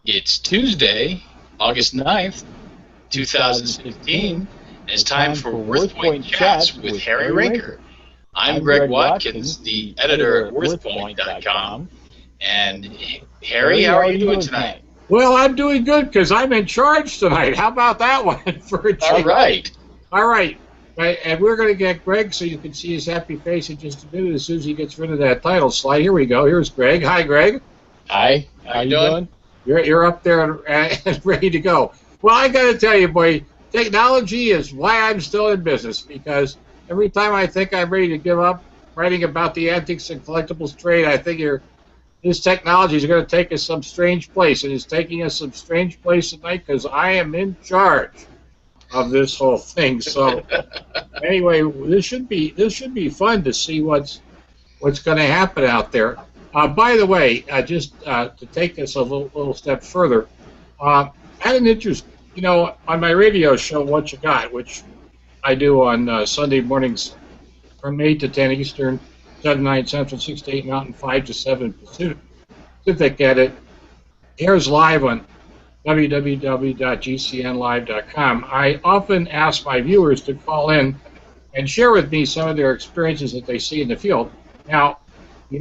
It's Tuesday, August 9th, 2015, and it's time for WorthPoint Chats with Harry Rinker. I'm Greg Watkins, the editor at WorthPoint.com. And Harry, how are you doing tonight? Well, I'm doing good because I'm in charge tonight. How about that one for a change? All right. And we're going to get Greg so you can see his happy face in just a minute as soon as he gets rid of that title slide. Here we go. Here's Greg. Hi, Greg. Hi. How you doing? You're up there and ready to go. Well, I got to tell you, boy, technology is why I'm still in business, because every time I think I'm ready to give up writing about the antiques and collectibles trade, I figure this technology is going to take us some strange place, and it's taking us some strange place tonight because I am in charge of this whole thing. So anyway, this should be fun to see what's going to happen out there. By the way, just to take this a little step further, I had an interest, on my radio show, What You Got, which I do on Sunday mornings from 8 to 10 Eastern, 7 to 9 Central, 6 to 8 Mountain, 5 to 7 Pacific. At it airs live on www.gcnlive.com. I often ask my viewers to call in and share with me some of their experiences that they see in the field. Now,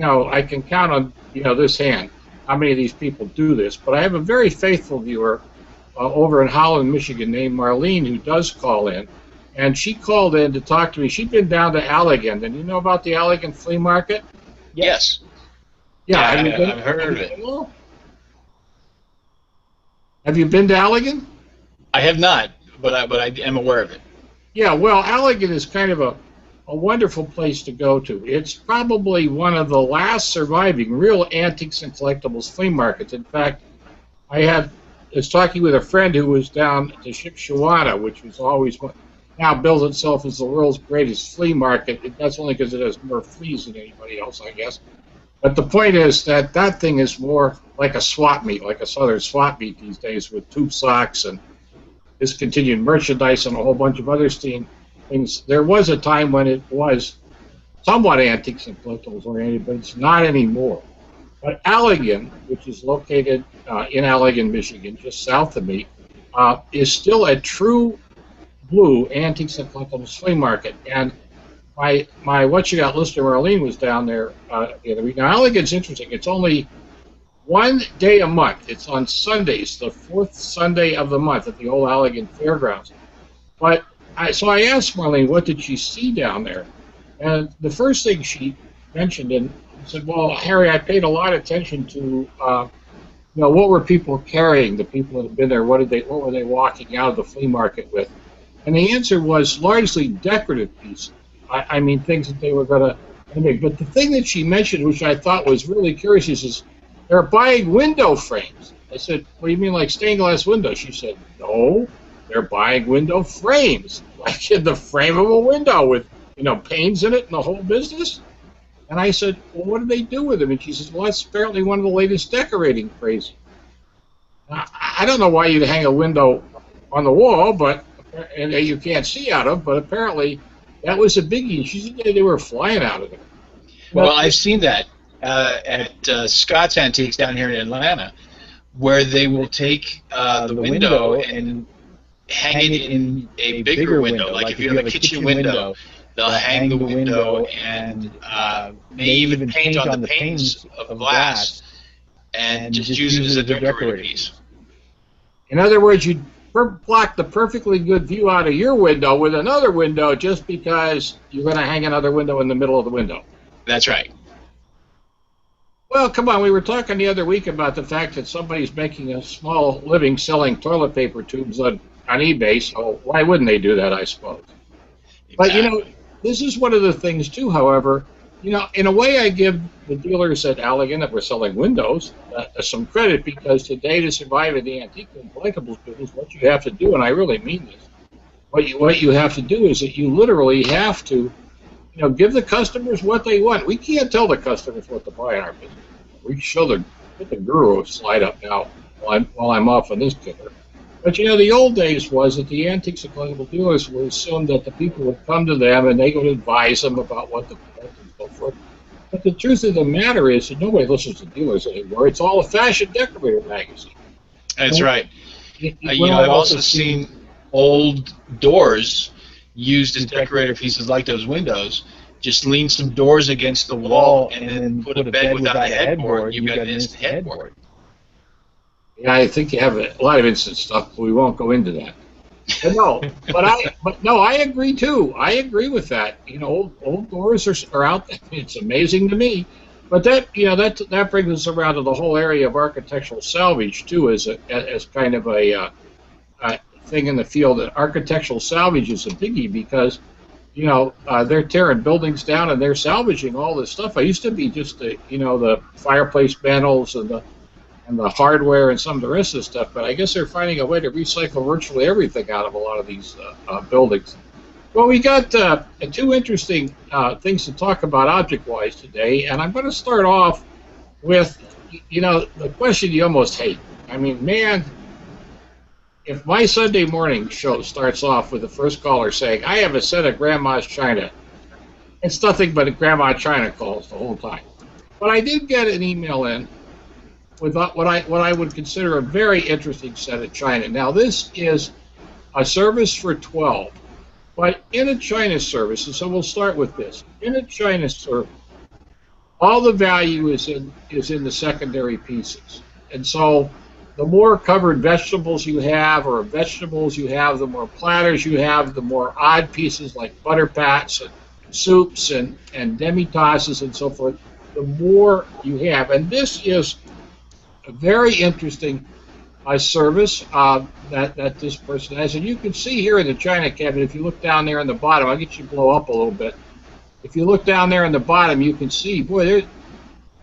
I can count on, this hand, how many of these people do this, but I have a very faithful viewer over in Holland, Michigan, named Marlene, who does call in, and she called in to talk to me. She'd been down to Allegan, and you know about the Allegan flea market? Yes. Yeah, I've heard of it. Have you been to Allegan? I have not, but I am aware of it. Yeah, well, Allegan is kind of a wonderful place to go to. It's probably one of the last surviving real antiques and collectibles flea markets. In fact, I was talking with a friend who was down to Shipshewana, which was always now bills itself as the world's greatest flea market. That's only because it has more fleas than anybody else, I guess. But the point is that thing is more like a swap meet, like a southern swap meet these days, with tube socks and discontinued merchandise and a whole bunch of other things. There was a time when it was somewhat antiques and collectibles oriented, but it's not anymore. But Allegan, which is located in Allegan, Michigan, just south of me, is still a true blue antiques and collectibles flea market. And my What You Got listener, Marlene, was down there the other week. Now, Allegan's interesting. It's only one day a month. It's on Sundays, the fourth Sunday of the month at the old Allegan Fairgrounds. But so I asked Marlene, what did she see down there? And the first thing she mentioned, and said, well, Harry, I paid a lot of attention to, what were people carrying, the people that had been there, what were they walking out of the flea market with? And the answer was largely decorative pieces. I mean, things that they were going to make. But the thing that she mentioned, which I thought was really curious, is they're buying window frames. I said, what do you mean, like stained glass windows? She said, no. They're buying window frames, like in the frame of a window with, panes in it and the whole business. And I said, well, what do they do with them? And she says, well, that's apparently one of the latest decorating crazes. I don't know why you'd hang a window on the wall, and you can't see out of, but apparently that was a biggie. She said they were flying out of it. Well, I've seen that at Scott's Antiques down here in Atlanta, where they will take the window and hang it in a bigger window. Like if you have a kitchen window, they'll hang the window and may even paint on the panes of glass and just use it as a decorative piece. In other words, you block the perfectly good view out of your window with another window just because you're going to hang another window in the middle of the window. That's right. Well, come on, we were talking the other week about the fact that somebody's making a small living selling toilet paper tubes on eBay, so why wouldn't they do that, I suppose? Exactly. But, this is one of the things, too, however, in a way I give the dealers at Allegan that were selling windows some credit, because today to survive in the antique and collectibles business, what you have to do, and I really mean this, what you have to do is that you literally have to, give the customers what they want. We can't tell the customers what to buy in our business. We show get the guru slide up now while I'm off on this killer. But the old days was that the antiques and collectible dealers would assume that the people would come to them and they would advise them about what to collect and so forth. But the truth of the matter is that nobody listens to dealers anymore. It's all a fashion decorator magazine. That's right. Well, I've also seen old doors used as decorative pieces like those windows. Just lean some doors against the wall and then put a bed without a headboard, and you've got an instant headboard. yeah, I think you have a lot of instant stuff, but we won't go into that. But no, I agree too. I agree with that. Old doors are out there. It's amazing to me. But that brings us around to the whole area of architectural salvage too, as kind of a thing in the field. That architectural salvage is a biggie because they're tearing buildings down and they're salvaging all this stuff. I used to be just the fireplace panels and the hardware and some of the rest of the stuff, but I guess they're finding a way to recycle virtually everything out of a lot of these buildings. Well, we got two interesting things to talk about object-wise today, and I'm going to start off with, the question you almost hate. I mean, man, if my Sunday morning show starts off with the first caller saying, I have a set of Grandma's China, it's nothing but a Grandma China calls the whole time. But I did get an email in with what I would consider a very interesting set of china. Now, this is a service for 12, but in a china service, and so we'll start with this. In a china service, all the value is in the secondary pieces, and so the more covered vegetables you have, the more platters you have, the more odd pieces like butter pats and soups and demi-tasses and so forth, the more you have. And this is a very interesting service that this person has. And you can see here in the china cabinet, if you look down there in the bottom, I'll get you to blow up a little bit. If you look down there in the bottom, you can see, boy,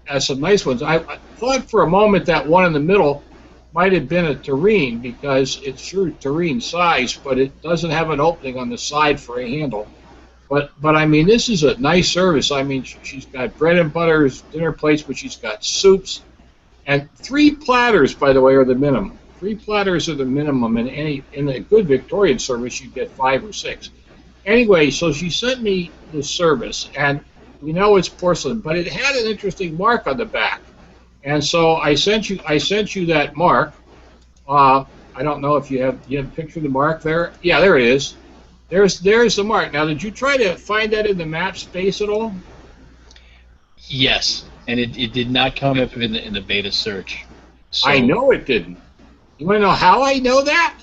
there's some nice ones. I thought for a moment that one in the middle might have been a terrine because it's sure terrine size, but it doesn't have an opening on the side for a handle. But I mean, this is a nice service. I mean, she's got bread and butters, dinner plates, but she's got soups. And 3 platters, by the way, are the minimum. 3 platters are the minimum. In a good Victorian service, you get 5 or 6. Anyway, so she sent me the service, and we know it's porcelain, but it had an interesting mark on the back. And so I sent you that mark. I don't know if you have a picture of the mark there. Yeah, there it is. There's the mark. Now, did you try to find that in the map space at all? Yes. And it did not come up in the beta search. So, I know it didn't. You want to know how I know that?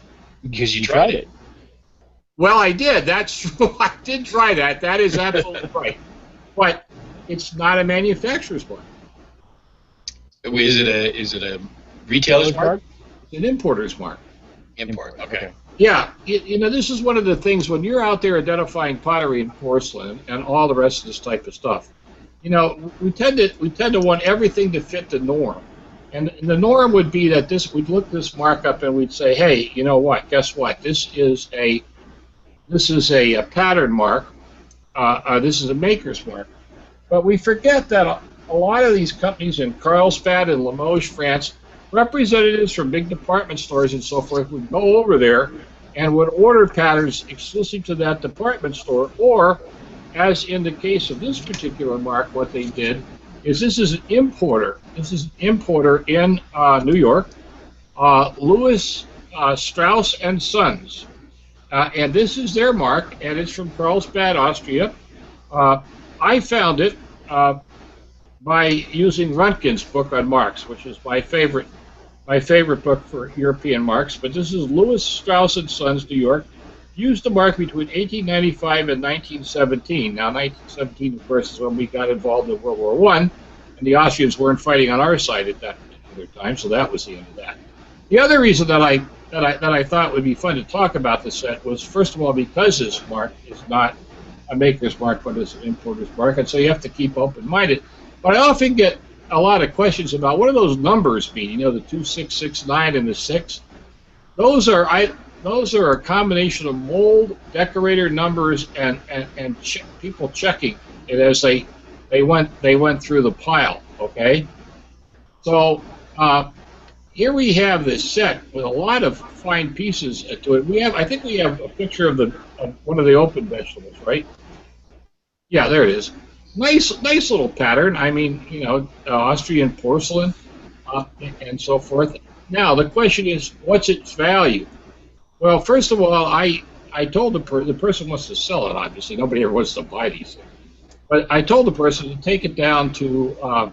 Because you tried it. Well, I did. That's true. I did try that. That is absolutely right. But it's not a manufacturer's mark. Is it a retailer's mark? It's an importer's mark. Import. Okay. Yeah. This is one of the things when you're out there identifying pottery and porcelain and all the rest of this type of stuff. We tend to want everything to fit the norm, and the norm would be that we'd look this mark up and we'd say, hey, you know what? Guess what? This is a pattern mark. This is a maker's mark. But we forget that a lot of these companies in Carlsbad and Limoges, France, representatives from big department stores and so forth would go over there and would order patterns exclusive to that department store, or as in the case of this particular mark, what they did is this is an importer. This is an importer in New York, Louis Strauss and Sons. And this is their mark, and it's from Carlsbad, Austria. I found it by using Röntgen's book on marks, which is my favorite book for European marks. But this is Louis Strauss and Sons, New York. Used the mark between 1895 and 1917. Now, 1917, of course, is when we got involved in World War I, and the Austrians weren't fighting on our side at that particular time, so that was the end of that. The other reason that I thought would be fun to talk about this set was, first of all, because this mark is not a maker's mark, but it's an importer's mark, and so you have to keep open-minded. But I often get a lot of questions about what do those numbers mean? The 2669 and the 6. Those are a combination of mold, decorator numbers, and people checking it as they went through the pile. Okay, so here we have this set with a lot of fine pieces to it. I think we have a picture of one of the open vegetables, right? Yeah, there it is. Nice little pattern. I mean, Austrian porcelain and so forth. Now the question is, what's its value? Well, first of all, I told the person wants to sell it. Obviously, nobody ever wants to buy these things. But I told the person to take it down to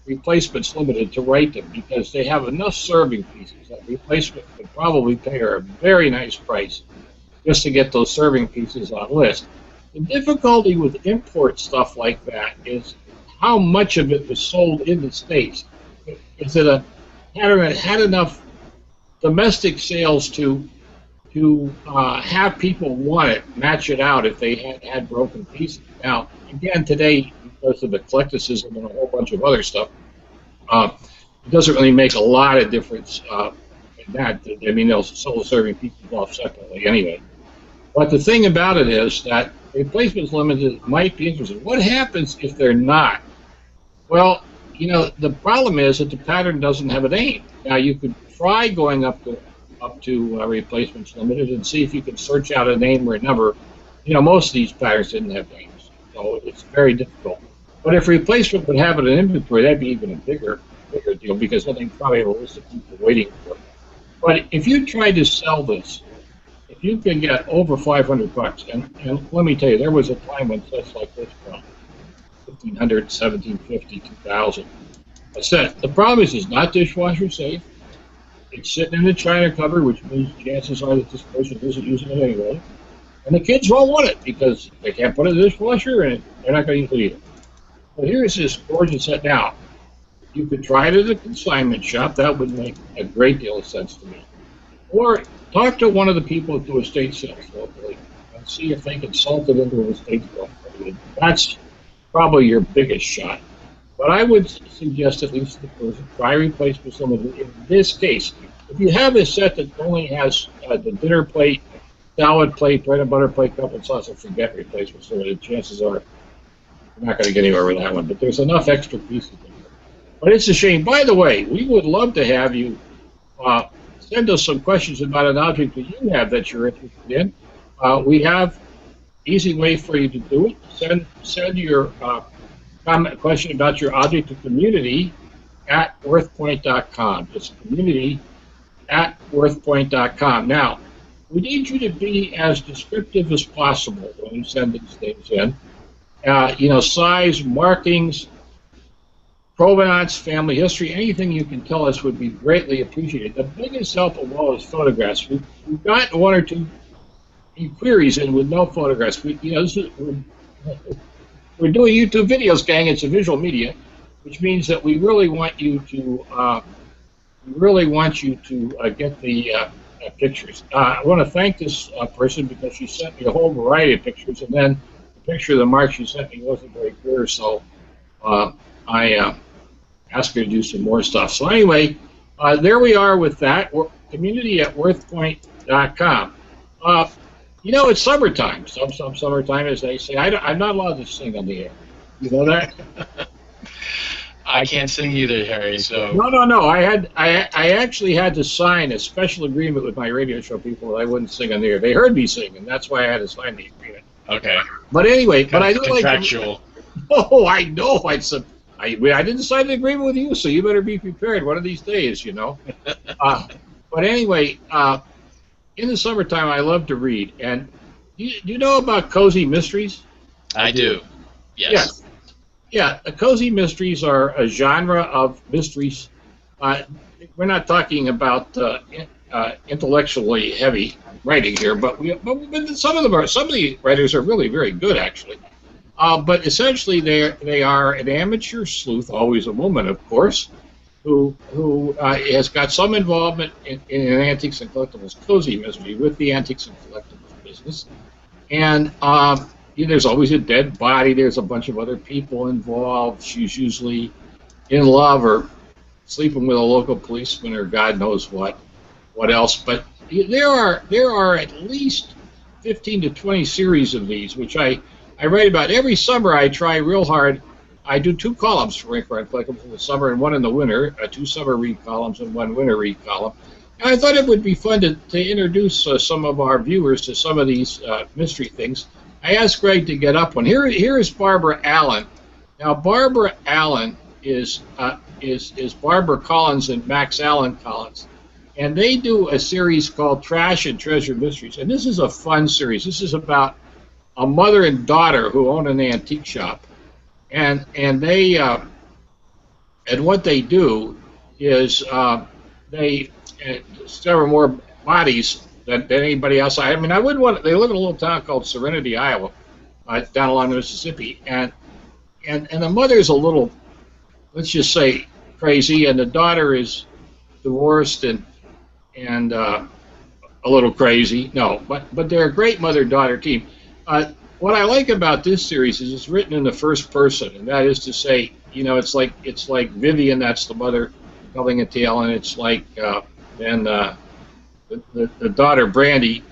Replacements Limited to rate them because they have enough serving pieces that Replacement could probably pay her a very nice price just to get those serving pieces on list. The difficulty with import stuff like that is how much of it was sold in the States. Is it had enough domestic sales to have people want it, match it out if they had broken pieces. Now, again, today, because of eclecticism and a whole bunch of other stuff, it doesn't really make a lot of difference in that. I mean, they'll sell the serving pieces off separately anyway. But the thing about it is that Replacements Limited might be interested. What happens if they're not? Well, you know, the problem is that the pattern doesn't have a name. Now, you could try going up to Replacements Limited and see if you can search out a name or a number. You know, most of these patterns didn't have names, so it's very difficult. But if Replacement would have it in inventory, that'd be even a bigger deal because then they probably have a list of people waiting for it. But if you tried to sell this, if you can get over $500, and let me tell you, there was a time when sets like this were $1,500, $1,750, $2,000 a set. The problem is it's not dishwasher safe. It's sitting in the china cupboard, which means chances are that this person isn't using it anyway. And the kids won't want it because they can't put it in the dishwasher and they're not going to use it either. But here's this gorgeous set. Now, you could try it at a consignment shop. That would make a great deal of sense to me. Or talk to one of the people who do estate sales locally and see if they can salt it into an estate sale. That's probably your biggest shot. But I would suggest at least the person try Replacements Limited in this case. If you have a set that only has the dinner plate, salad plate, bread and butter plate, cup and saucer, forget Replacements Limited. Chances are you're not going to get anywhere with that one. But there's enough extra pieces in there. But it's a shame. By the way, we would love to have you send us some questions about an object that you have that you're interested in. We have easy way for you to do it. Send your comment, question about your object to community at WorthPoint.com. It's community at WorthPoint.com. Now, we need you to be as descriptive as possible when you send these things in. You know, size, markings, provenance, family history, anything you can tell us would be greatly appreciated. The biggest help of all is photographs. We've got one or two inquiries in with no photographs. We're doing YouTube videos, gang. It's a visual media, which means that we really want you to get the pictures. I want to thank this person because she sent me a whole variety of pictures, and then the picture of the mark she sent me wasn't very clear, so I asked her to do some more stuff. So anyway, there we are with that. Community at WorthPoint.com. You know, it's summertime. Some summertime, as they say. I'm not allowed to sing on the air. You know that? I can't sing either, Harry. So no. I actually had to sign a special agreement with my radio show people that I wouldn't sing on the air. They heard me sing, and that's why I had to sign the agreement. Okay. But anyway, I do contractual. Oh, I know. I didn't sign the agreement with you, so you better be prepared one of these days. You know. But anyway. In the summertime, I love to read. And do you know about cozy mysteries? I do. Yes. Yeah, cozy mysteries are a genre of mysteries. We're not talking about intellectually heavy writing here, but some of the writers are really very good, actually. But essentially, they are an amateur sleuth, always a woman, of course, who has got some involvement in an antiques and collectibles cozy mystery with the antiques and collectibles business. And there's always a dead body. There's a bunch of other people involved. She's usually in love or sleeping with a local policeman or God knows what else. But there are at least 15 to 20 series of these, which I write about. Every summer I try real hard. I do 2 columns for Rinker on Collectibles in the summer and one in the winter, 2 summer read columns and 1 winter read column. And I thought it would be fun to introduce some of our viewers to some of these mystery things. I asked Greg to get up one. Here is Barbara Allen. Now, Barbara Allen is Barbara Collins and Max Allan Collins, and they do a series called Trash and Treasure Mysteries. And this is a fun series. This is about a mother and daughter who own an antique shop, and they and what they do is they discover more bodies than anybody else. I mean, I wouldn't want. They live in a little town called Serenity, Iowa, down along the Mississippi, and the mother is a little, let's just say, crazy, and the daughter is divorced and a little crazy. No, but they're a great mother-daughter team. What I like about this series is it's written in the first person, and that is to say, you know, it's like Vivian, that's the mother, telling a tale, and it's like then the daughter Brandy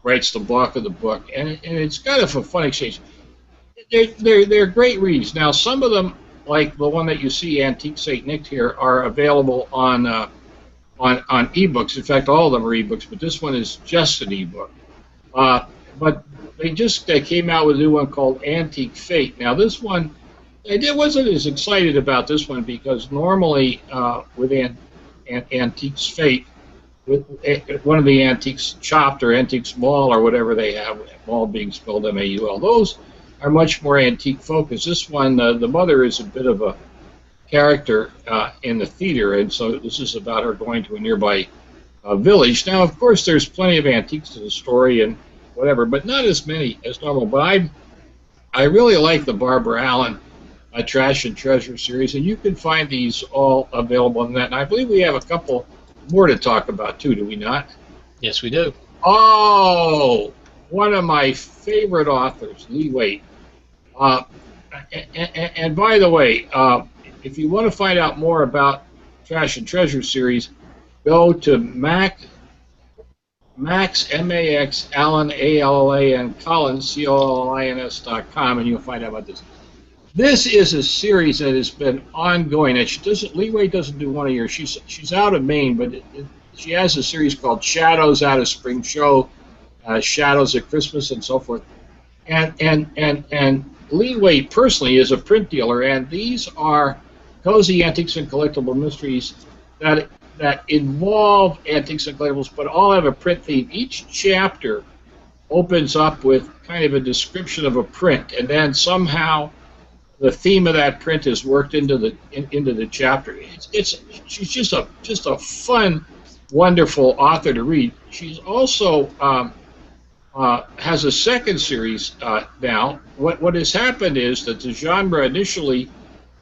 writes the block of the book, and it's kind of a fun exchange. They're great reads. Now, some of them, like the one that you see, Antique St. Nick here, are available on ebooks. In fact, all of them are ebooks, but this one is just an ebook. But they came out with a new one called Antique Fate. Now, this one, I wasn't as excited about this one because normally with Antiques Fate, with one of the antiques chopped or antiques mall or whatever they have, mall being spelled M-A-U-L, those are much more antique focused. This one, the mother is a bit of a character in the theater, and so this is about her going to a nearby village. Now, of course, there's plenty of antiques to the story and whatever, but not as many as normal. But I really like the Barbara Allan Trash and Treasure series, and you can find these all available in that. And I believe we have a couple more to talk about too, do we not? Yes, we do. Oh, one of my favorite authors, Lee Waite. And by the way, if you want to find out more about Trash and Treasure series, go to Max M-A-X Allan A-L-L-A-N Collins COLLINS.com, and you'll find out about this. This is a series that has been ongoing, and Lee Waite doesn't do one a year. She's out of Maine, but she has a series called Shadows Out of Spring Show, Shadows at Christmas, and so forth. And Lee Waite personally is a print dealer, and these are cozy antiques and collectible mysteries that involve antiques and collectibles, but all have a print theme. Each chapter opens up with kind of a description of a print, and then somehow the theme of that print is worked into the chapter. She's just a fun, wonderful author to read. She's also has a second series now. What has happened is that the genre initially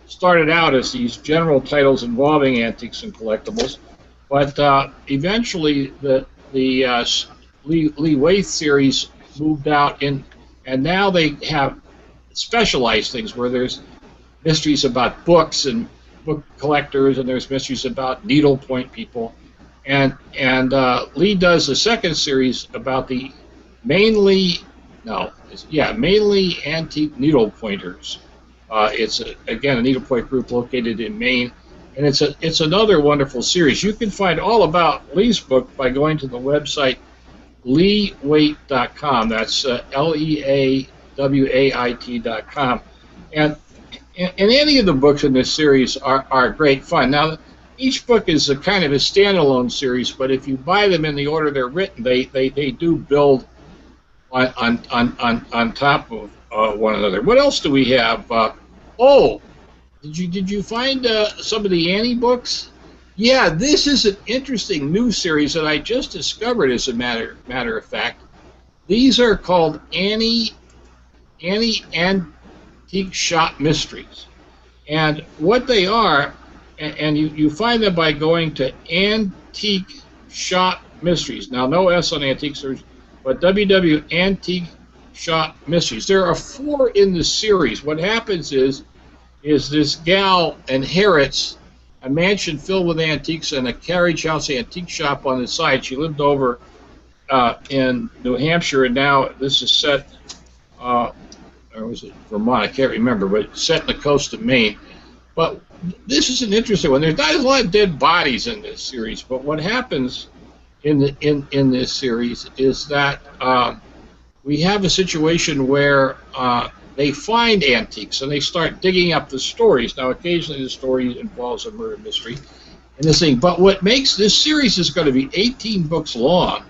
started out as these general titles involving antiques and collectibles, but eventually the Lee Waite series moved out in, and now they have specialized things where there's mysteries about books and book collectors, and there's mysteries about needlepoint people, and Lee does a second series about the mainly antique needlepointers. It's again a needlepoint group located in Maine, and it's another wonderful series. You can find all about Lee's book by going to the website leawait.com. That's LEAWAIT.com, and any of the books in this series are great fun. Now, each book is a kind of a standalone series, but if you buy them in the order they're written, they do build on top of one another. What else do we have? Did you find some of the Annie books? Yeah, this is an interesting new series that I just discovered. As a matter of fact, these are called Annie Antique Shop Mysteries, and what they are, and you find them by going to Antique Shop Mysteries. Now, no S on antiques, but www Antique Shop Mysteries. There are 4 in the series. What happens is this gal inherits a mansion filled with antiques and a carriage house antique shop on the side. She lived over in New Hampshire, and now this is set, or was it Vermont? I can't remember, but it's set in the coast of Maine. But this is an interesting one. There's not a lot of dead bodies in this series, but what happens in this series is that we have a situation where they find antiques and they start digging up the stories. Now, occasionally the story involves a murder mystery and this thing. But what makes this series is going to be 18 books long.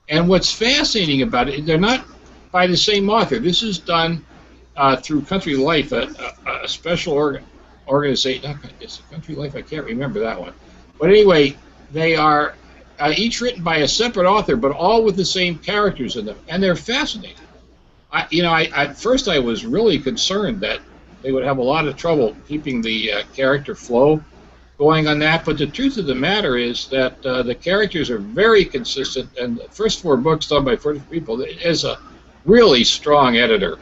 And what's fascinating about it, they're not by the same author. This is done through Country Life, a special organization. Is it Country Life? I can't remember that one. But anyway, they are each written by a separate author, but all with the same characters in them. And they're fascinating. At first I was really concerned that they would have a lot of trouble keeping the character flow going on that, but the truth of the matter is that the characters are very consistent, and the first 4 books done by 40 people is a really strong editor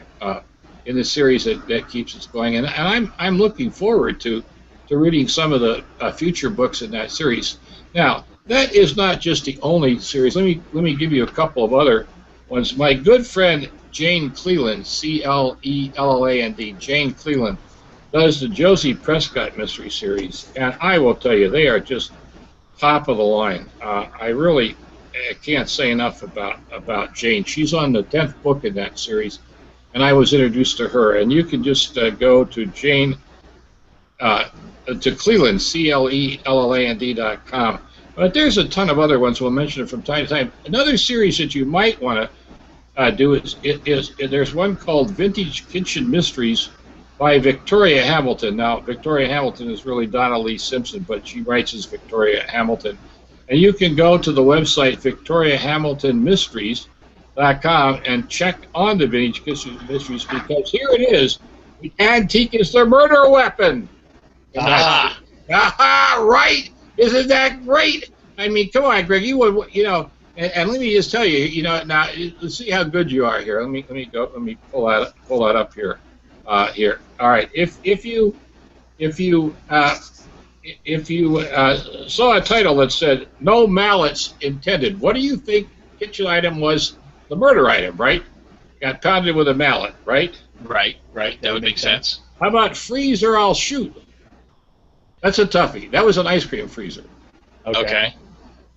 in the series that keeps us going, and I'm looking forward to reading some of the future books in that series. Now, that is not just the only series. Let me give you a couple of other ones. My good friend Jane Cleland, Cleland, Jane Cleland, does the Josie Prescott mystery series, and I will tell you, they are just top of the line. I really can't say enough about Jane. She's on the 10th book in that series, and I was introduced to her. And you can just go to Jane, to Cleland, CLELLAND.com. But there's a ton of other ones we'll mention from time to time. Another series that you might want to do is there's one called Vintage Kitchen Mysteries by Victoria Hamilton. Now, Victoria Hamilton is really Donna Lee Simpson, but she writes as Victoria Hamilton. And you can go to the website victoriahamiltonmysteries.com and check on the Vintage Kitchen Mysteries, because here it is. The antique is the murder weapon. Ah, Right? Isn't that great? I mean, come on, Greg. You would, and let me just tell you, now let's see how good you are here. Let me pull that up here. Here. All right. If you saw a title that said "No mallets intended," what do you think kitchen item was? The murder item, right? Got pounded with a mallet, right? right. That would make sense. How about freeze or I'll shoot? That's a toughie. That was an ice cream freezer. Okay.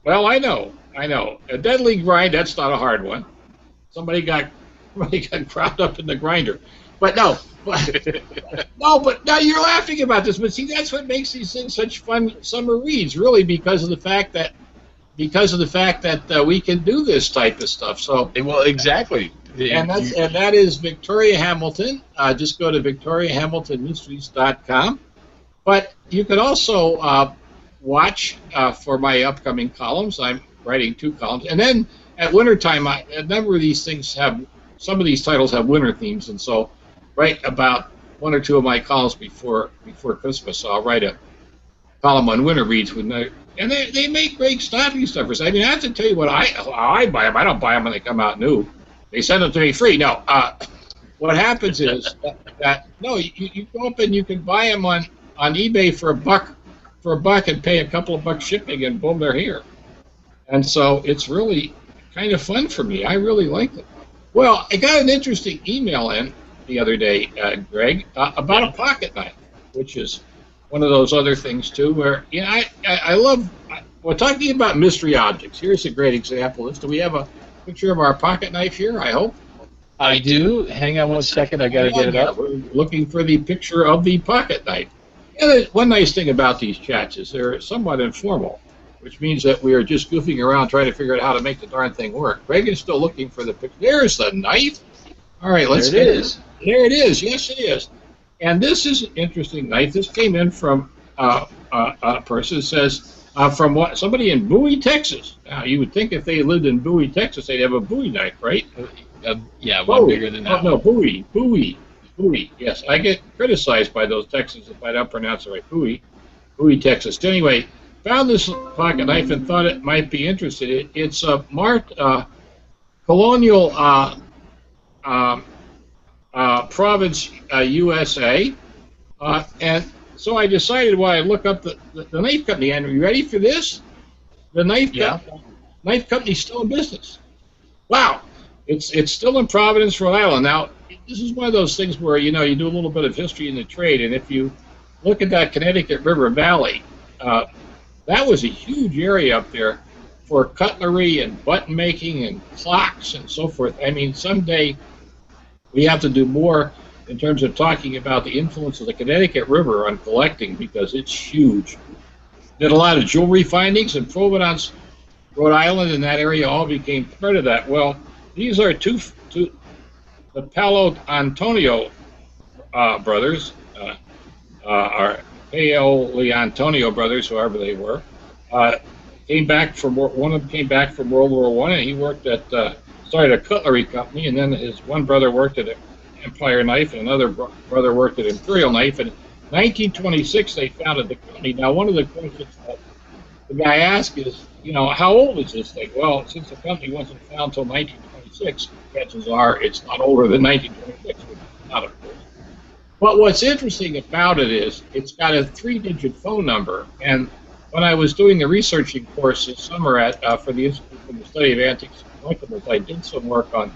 Well, I know. A deadly grind. That's not a hard one. Somebody got cropped up in the grinder. But no. But now you're laughing about this. But see, that's what makes these things such fun summer reads, really, because of the fact that we can do this type of stuff. So Well, exactly. and that is Victoria Hamilton. Just go to victoriahamiltonmysteries.com. But you can also watch for my upcoming columns. I'm writing 2 columns, and then at wintertime, a number of these things some of these titles have winter themes, and so write about 1 or 2 of my columns before Christmas. So I'll write a column on winter reads and they make great stocking stuffers. I mean, I have to tell you how I buy them. I don't buy them when they come out new. They send them to me free. No, what happens is that you go up and you can buy them on eBay for $1 and pay a couple of bucks shipping, and boom, they're here. And so it's really kind of fun for me. I really like it. Well, I got an interesting email in the other day, Greg, about a pocket knife, which is one of those other things too, where I love. We're talking about mystery objects. Here's a great example. Do we have a picture of our pocket knife here? I hope. I do. Hang on one second. I got to get it up. We're looking for the picture of the pocket knife. And one nice thing about these chats is they're somewhat informal, which means that we are just goofing around trying to figure out how to make the darn thing work. Greg is still looking for the picture. There's the knife. All right, let's There it is. There it is. Yes, it is. And this is an interesting knife. This came in from a person who says from somebody in Bowie, Texas. Now, you would think if they lived in Bowie, Texas, they'd have a Bowie knife, right? Yeah, one bigger than that. No, Bowie. Yes, I get criticized by those Texans if I don't pronounce it right. Bowie, Texas. Anyway, found this pocket knife and thought it might be interesting. It's marked Colonial Province, USA, and so I decided while I look up the knife company. And are you ready for this? The knife company's still in business. Wow, it's still in Providence, Rhode Island. Now, this is one of those things where you do a little bit of history in the trade, and if you look at that Connecticut River Valley, that was a huge area up there for cutlery and button making and clocks and so forth. I mean, someday we have to do more in terms of talking about the influence of the Connecticut River on collecting, because it's huge. Did a lot of jewelry findings, and Providence, Rhode Island, and that area all became part of that. Well, these are the Palo Antonio brothers, or Paoli Antonio brothers, whoever they were. Came back from one of them came back from World War I, and he worked at started a cutlery company, and then his one brother worked at Empire Knife, and another brother worked at Imperial Knife. And in 1926, they founded the company. Now, one of the questions that the guy asked is, how old is this thing? Well, since the company wasn't founded until 1926, chances are it's not older than 1926, which is not, of course. But what's interesting about it is it's got a 3-digit phone number. And when I was doing the researching course this summer for the Institute for the Study of Antiques and Collectibles, I did some work on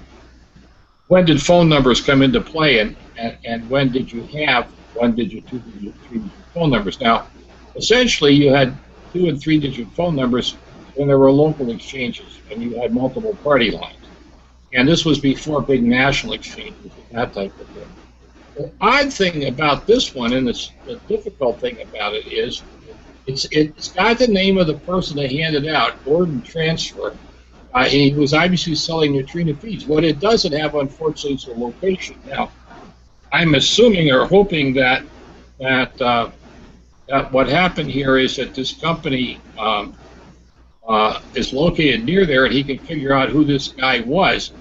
when did phone numbers come into play, and when did you have 1-digit, 2-digit, 3-digit phone numbers. Now, essentially, you had 2- and 3-digit phone numbers when there were local exchanges and you had multiple party lines. And this was before big national exchanges and that type of thing. The odd thing about this one, and the difficult thing about it, is it's got the name of the person that handed out, Gordon Transfer. He was obviously selling neutrino feeds. What it doesn't have, unfortunately, is a location. Now, I'm assuming or hoping that what happened here is that this company is located near there, and he can figure out who this guy was.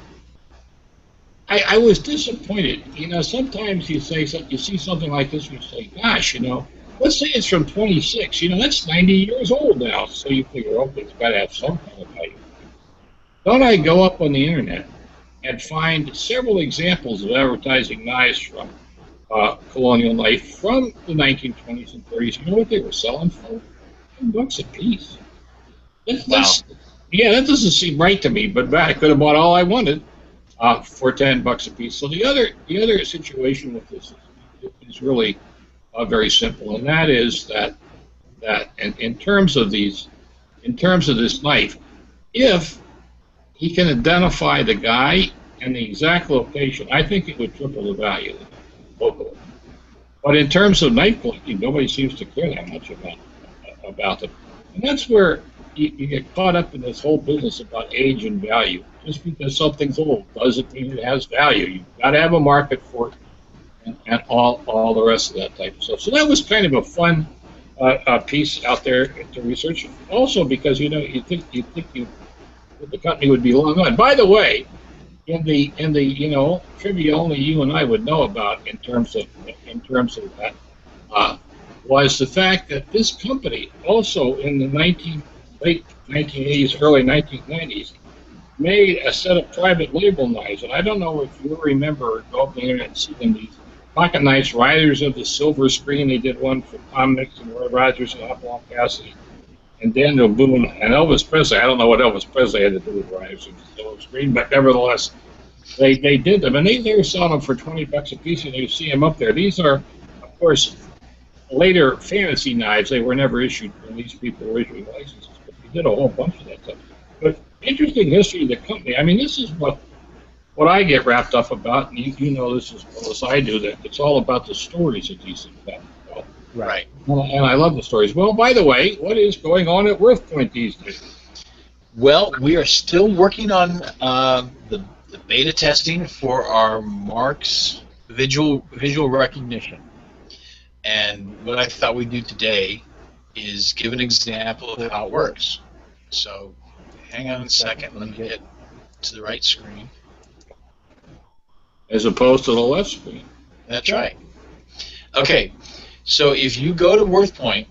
I was disappointed. Sometimes you see something like this, and you say, "Gosh, let's say it's from 26. That's 90 years old now." So you figure, okay, it's got to have some kind of value. Don't I go up on the internet and find several examples of advertising knives from Colonial Knife from the 1920s and 30s? You know what they were selling for? $10 a piece. Wow. Yeah, that doesn't seem right to me, but I could have bought all I wanted for $10 a piece. So the other situation with this is really very simple, and that is that in terms of this knife, if he can identify the guy and the exact location, I think it would triple the value locally. But in terms of knife collecting, nobody seems to care that much about it. And that's where you get caught up in this whole business about age and value. Just because something's old doesn't mean it has value. You've got to have a market for it, and all the rest of that type of stuff. So that was kind of a fun piece out there to research. Also, because you think the company would be long on. By the way, in the trivia only you and I would know about in terms of that was the fact that this company also in the late 1980s, early 1990s made a set of private label knives, and I don't know if you remember go up the internet and see them, these pocket knives, Riders of the Silver Screen. They did one for Tom Nixon, Roy Rogers, and Hopalong Cassidy, and Daniel Boone, and Elvis Presley. I don't know what Elvis Presley had to do with Riders of the Silver Screen, but nevertheless, they did them, and they were selling them for $20 a piece, and you see them up there. These are, of course, later fantasy knives. They were never issued when these people were issuing licenses, but they did a whole bunch of that stuff. But interesting history of the company. I mean, this is what I get wrapped up about, and you know this as well as I do, that it's all about the stories that these things have. Right. And I love the stories. Well, by the way, what is going on at WorthPoint these days? Well, we are still working on the beta testing for our marks visual recognition. And what I thought we'd do today is give an example of how it works. So hang on a second, let me get to the right screen. As opposed to the left screen. That's right. Okay, so if you go to WorthPoint,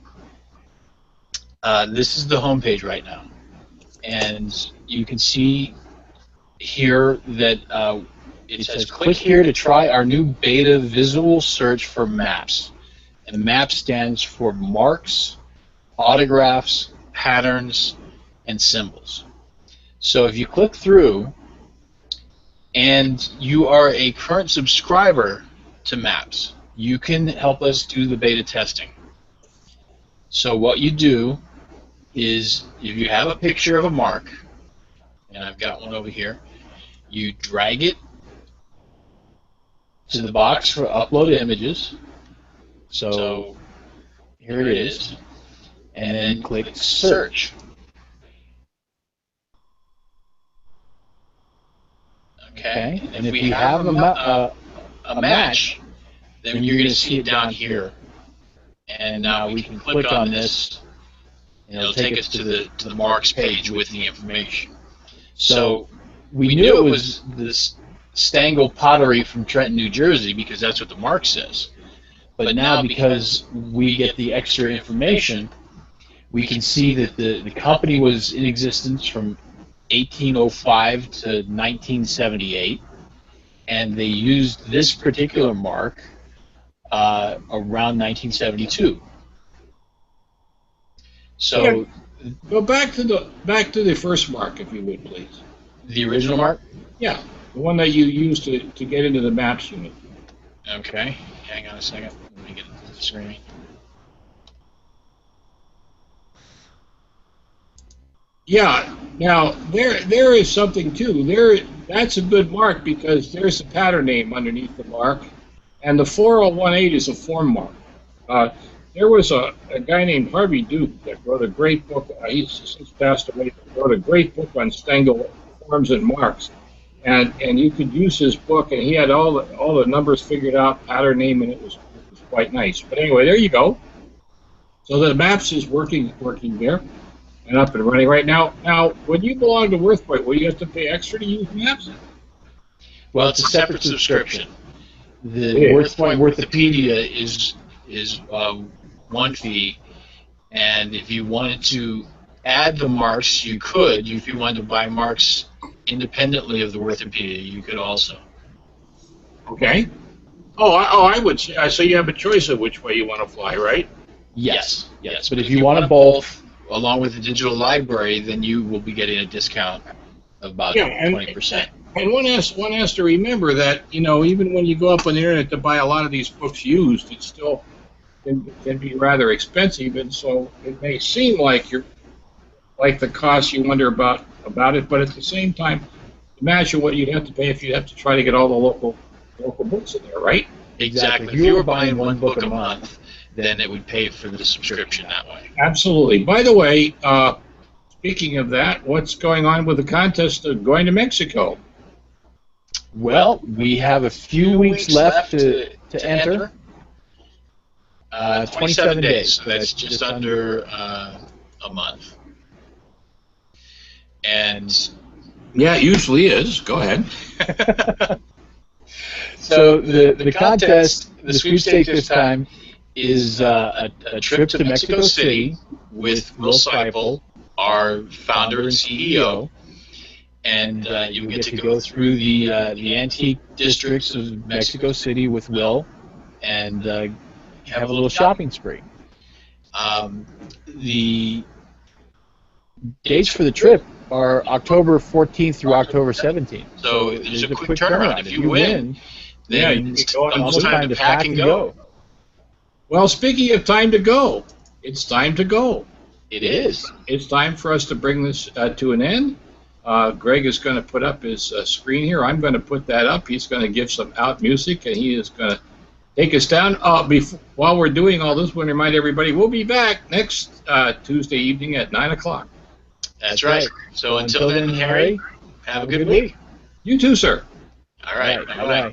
this is the home page right now. And you can see here that it says click here to try our new beta visual search for maps. And MAP stands for marks, autographs, patterns, and symbols. So if you click through and you are a current subscriber to MAPS, you can help us do the beta testing. So what you do is if you have a picture of a mark, and I've got one over here, you drag it to the box for upload images. So here it is. And then click search. Okay. And if we have a match, then you're going to see it down here. And now we can click on this, and it'll take us to the marks page with the information. So we knew it was this Stengel pottery from Trenton, New Jersey, because that's what the mark says. But now, because we get the extra information, we can see that the company was in existence from 1805 to 1978, and they used this particular mark around 1972. So go back to the first mark, if you would, please. The original mark? Yeah, the one that you used to get into the maps unit. Okay, hang on a second. Let me get into the screen. Yeah. Now there is something too. That's a good mark because there's a pattern name underneath the mark, and the 4018 is a form mark. There was a guy named Harvey Duke that wrote a great book. He's since passed away. Wrote a great book on Stengel forms and marks, and you could use his book, and he had all the numbers figured out, pattern name, and it was quite nice. But anyway, there you go. So the maps is working there. And up and running right now. Now, when you belong to WorthPoint, will you have to pay extra to use maps? Well, it's a separate subscription. The WorthPoint Worthopedia is one fee, and if you wanted to add the marks, you could. If you wanted to buy marks independently of the Worthopedia, you could also. Okay. I would. So you have a choice of which way you want to fly, right? Yes. But if you want them both, along with the digital library, then you will be getting a discount of about 20%. And one has to remember that, even when you go up on the internet to buy a lot of these books used, it still can be rather expensive, and so it may seem like the cost you wonder about it, but at the same time, imagine what you'd have to pay if you'd have to try to get all the local books in there, right? Exactly. If you were buying one book a month, then it would pay for the subscription that way. Absolutely. By the way, speaking of that, what's going on with the contest of going to Mexico? Well, we have a few weeks left to enter. 27 days, so that's just under a month. And yeah, it usually is. Go ahead. So the contest, the sweepstakes this time, is a trip to Mexico City with Will Seipel, our founder and CEO, and you get to go through the antique districts of Mexico City with Will and have a little shopping spree. The dates for the trip are October 14th through October 17th. So there's a quick turnaround. If you win, then it's almost time to pack and go. Well, speaking of time to go, it's time to go. It is. It's time for us to bring this to an end. Greg is going to put up his screen here. I'm going to put that up. He's going to give some out music, and he is going to take us down. While we're doing all this, I want to remind everybody we'll be back next Tuesday evening at 9 o'clock. That's right. So until then, Harry, have a good week. You too, sir. All right. Bye-bye.